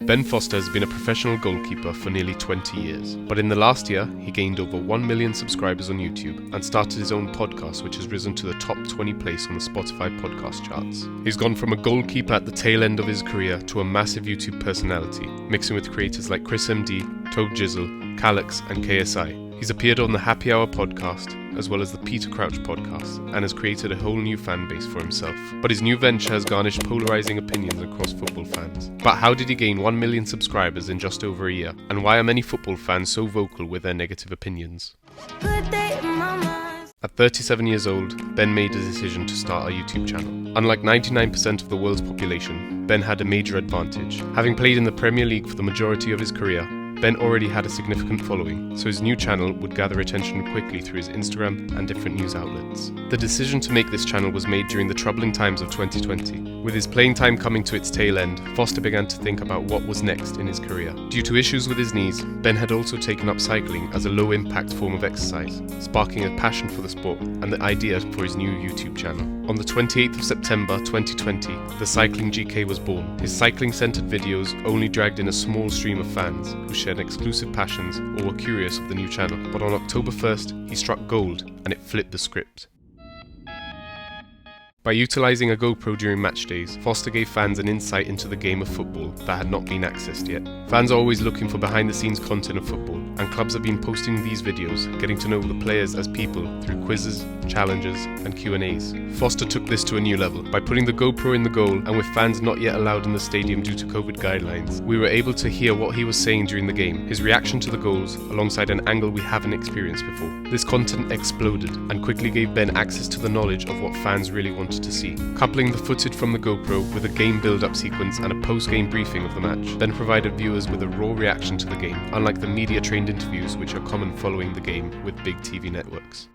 Ben Foster has been a professional goalkeeper for nearly 20 years, but in the last year he gained over 1 million subscribers on YouTube and started his own podcast, which has risen to the top 20 place on the Spotify podcast charts. He's gone from a goalkeeper at the tail end of his career to a massive YouTube personality, mixing with creators like Chris MD, Toad Jizzle, Calyx and KSI. He's appeared on the Happy Hour podcast, as well as the Peter Crouch podcast, and has created a whole new fan base for himself. But his new venture has garnished polarising opinions across football fans. But how did he gain 1 million subscribers in just over a year? And why are many football fans so vocal with their negative opinions? At 37 years old, Ben made a decision to start a YouTube channel. Unlike 99% of the world's population, Ben had a major advantage. Having played in the Premier League for the majority of his career, Ben already had a significant following, so his new channel would gather attention quickly through his Instagram and different news outlets. The decision to make this channel was made during the troubling times of 2020. With his playing time coming to its tail end, Foster began to think about what was next in his career. Due to issues with his knees, Ben had also taken up cycling as a low-impact form of exercise, sparking a passion for the sport and the idea for his new YouTube channel. On the 28th of September 2020, the Cycling GK was born. His cycling-centered videos only dragged in a small stream of fans who shared exclusive passions or were curious of the new channel. But on October 1st, he struck gold and it flipped the script. By utilising a GoPro during match days, Foster gave fans an insight into the game of football that had not been accessed yet. Fans are always looking for behind-the-scenes content of football, and clubs have been posting these videos, getting to know the players as people through quizzes, challenges and Q&As. Foster took this to a new level. By putting the GoPro in the goal, and with fans not yet allowed in the stadium due to COVID guidelines, we were able to hear what he was saying during the game, his reaction to the goals, alongside an angle we haven't experienced before. This content exploded, and quickly gave Ben access to the knowledge of what fans really wanted to see. Coupling the footage from the GoPro with a game build-up sequence and a post-game briefing of the match, Ben provided viewers with a raw reaction to the game, unlike the media-trained interviews which are common following the game with big TV networks.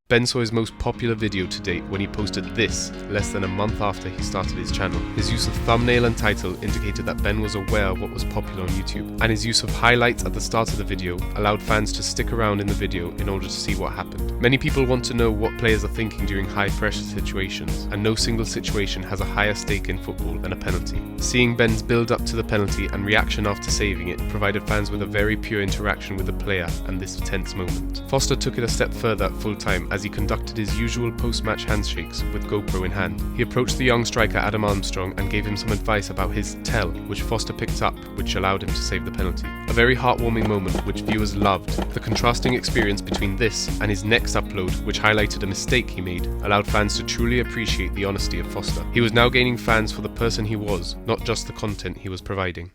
Ben saw his most popular video to date when he posted this less than a month after he started his channel. His use of thumbnail and title indicated that Ben was aware of what was popular on YouTube, and his use of highlights at the start of the video allowed fans to stick around in the video in order to see what happened. Many people want to know what players are thinking during high pressure situations, and no single situation has a higher stake in football than a penalty. Seeing Ben's build up to the penalty and reaction after saving it provided fans with a very pure interaction with the player and this tense moment. Foster took it a step further at full time as he conducted his usual post-match handshakes with GoPro in hand. He approached the young striker Adam Armstrong and gave him some advice about his tell, which Foster picked up, which allowed him to save the penalty. A very heartwarming moment which viewers loved. The contrasting experience between this and his next upload, which highlighted a mistake he made, allowed fans to truly appreciate the honesty of Foster. He was now gaining fans for the person he was, not just the content he was providing.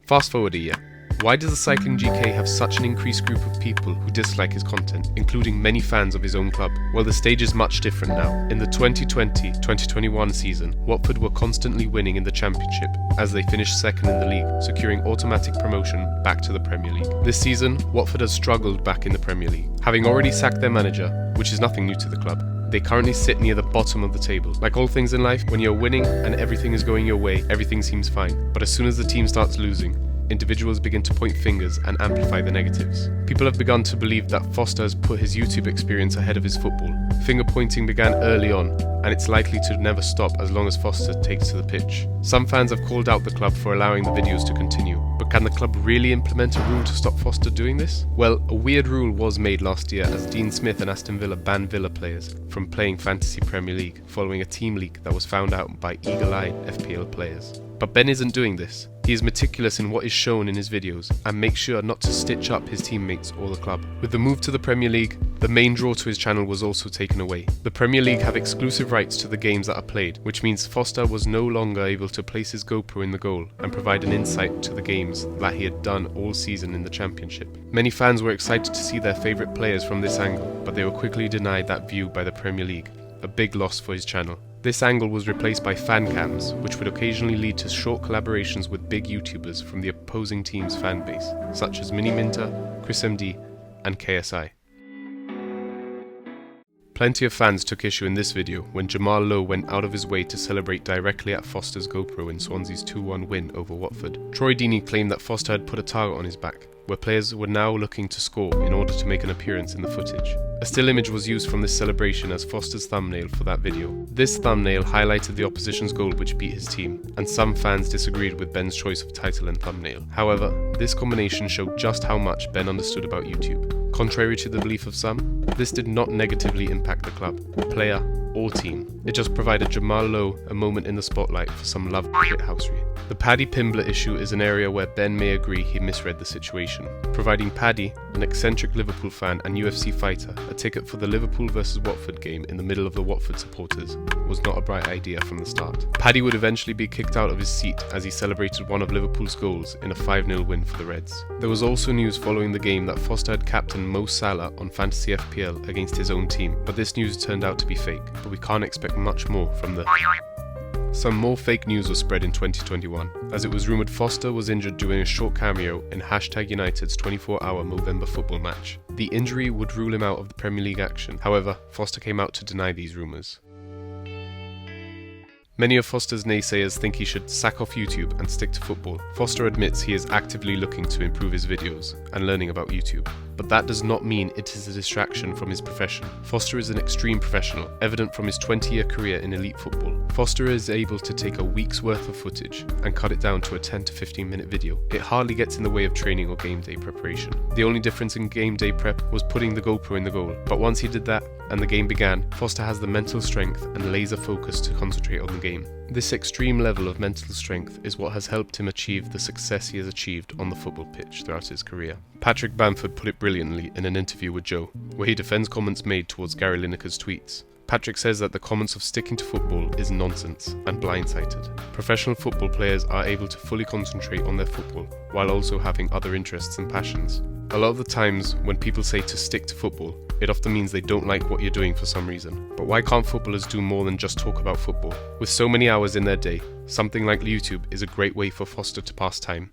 Fast forward a year. Why does the Cycling GK have such an increased group of people who dislike his content, including many fans of his own club? Well, the stage is much different now. In the 2020-2021 season, Watford were constantly winning in the Championship as they finished second in the league, securing automatic promotion back to the Premier League. This season, Watford has struggled back in the Premier League. Having already sacked their manager, which is nothing new to the club, they currently sit near the bottom of the table. Like all things in life, when you're winning and everything is going your way, everything seems fine. But as soon as the team starts losing, individuals begin to point fingers and amplify the negatives. People have begun to believe that Foster has put his YouTube experience ahead of his football. Finger pointing began early on, and it's likely to never stop as long as Foster takes to the pitch. Some fans have called out the club for allowing the videos to continue, but can the club really implement a rule to stop Foster doing this? Well, a weird rule was made last year as Dean Smith and Aston Villa banned Villa players from playing Fantasy Premier League following a team leak that was found out by eagle-eyed FPL players. But Ben isn't doing this. He is meticulous in what is shown in his videos and makes sure not to stitch up his teammates or the club. With the move to the Premier League, the main draw to his channel was also taken away. The Premier League have exclusive rights to the games that are played, which means Foster was no longer able to place his GoPro in the goal and provide an insight to the games that he had done all season in the Championship. Many fans were excited to see their favourite players from this angle, but they were quickly denied that view by the Premier League, a big loss for his channel. This angle was replaced by fan cams, which would occasionally lead to short collaborations with big YouTubers from the opposing team's fan base, such as Mini Minter, Chris MD, and KSI. Plenty of fans took issue in this video when Jamal Lowe went out of his way to celebrate directly at Foster's GoPro in Swansea's 2-1 win over Watford. Troy Deeney claimed that Foster had put a target on his back, where players were now looking to score in order to make an appearance in the footage. A still image was used from this celebration as Foster's thumbnail for that video. This thumbnail highlighted the opposition's goal which beat his team, and some fans disagreed with Ben's choice of title and thumbnail. However, this combination showed just how much Ben understood about YouTube. Contrary to the belief of some, this did not negatively impact the club, player, or team. It just provided Jamal Lowe a moment in the spotlight for some love shithousery. The Paddy Pimblett issue is an area where Ben may agree he misread the situation. Providing Paddy, an eccentric Liverpool fan and UFC fighter, a ticket for the Liverpool vs Watford game in the middle of the Watford supporters was not a bright idea from the start. Paddy would eventually be kicked out of his seat as he celebrated one of Liverpool's goals in a 5-0 win for the Reds. There was also news following the game that Foster had captained Mo Salah on Fantasy FPL against his own team, but this news turned out to be fake, but we can't expect much more from the... Some more fake news was spread in 2021, as it was rumoured Foster was injured during a short cameo in #United's 24-hour Movember football match. The injury would rule him out of the Premier League action, however, Foster came out to deny these rumours. Many of Foster's naysayers think he should sack off YouTube and stick to football. Foster admits he is actively looking to improve his videos and learning about YouTube, but that does not mean it is a distraction from his profession. Foster is an extreme professional, evident from his 20-year career in elite football. Foster is able to take a week's worth of footage and cut it down to a 10 to 15 minute video. It hardly gets in the way of training or game day preparation. The only difference in game day prep was putting the GoPro in the goal, but once he did that and the game began, Foster has the mental strength and laser focus to concentrate on the game. This extreme level of mental strength is what has helped him achieve the success he has achieved on the football pitch throughout his career. Patrick Bamford put it brilliantly in an interview with Joe, where he defends comments made towards Gary Lineker's tweets. Patrick says that the comments of sticking to football is nonsense and blindsided. Professional football players are able to fully concentrate on their football while also having other interests and passions. A lot of the times when people say to stick to football, it often means they don't like what you're doing for some reason. But why can't footballers do more than just talk about football? With so many hours in their day, something like YouTube is a great way for Foster to pass time.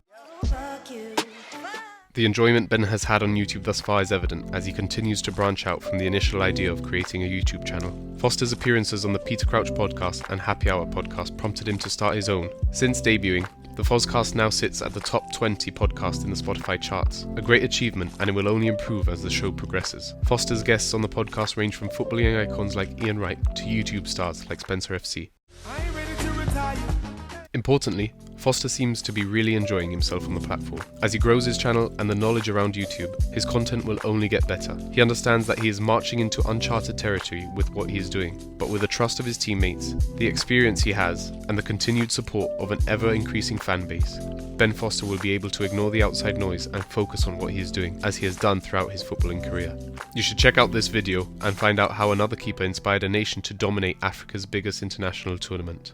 The enjoyment Ben has had on YouTube thus far is evident as he continues to branch out from the initial idea of creating a YouTube channel. Foster's appearances on the Peter Crouch podcast and Happy Hour podcast prompted him to start his own. Since debuting, the Fozcast now sits at the top 20 podcast in the Spotify charts, a great achievement, and it will only improve as the show progresses. Foster's guests on the podcast range from footballing icons like Ian Wright to YouTube stars like Spencer FC. Importantly, Foster seems to be really enjoying himself on the platform. As he grows his channel and the knowledge around YouTube, his content will only get better. He understands that he is marching into uncharted territory with what he is doing, but with the trust of his teammates, the experience he has, and the continued support of an ever-increasing fan base, Ben Foster will be able to ignore the outside noise and focus on what he is doing, as he has done throughout his footballing career. You should check out this video and find out how another keeper inspired a nation to dominate Africa's biggest international tournament.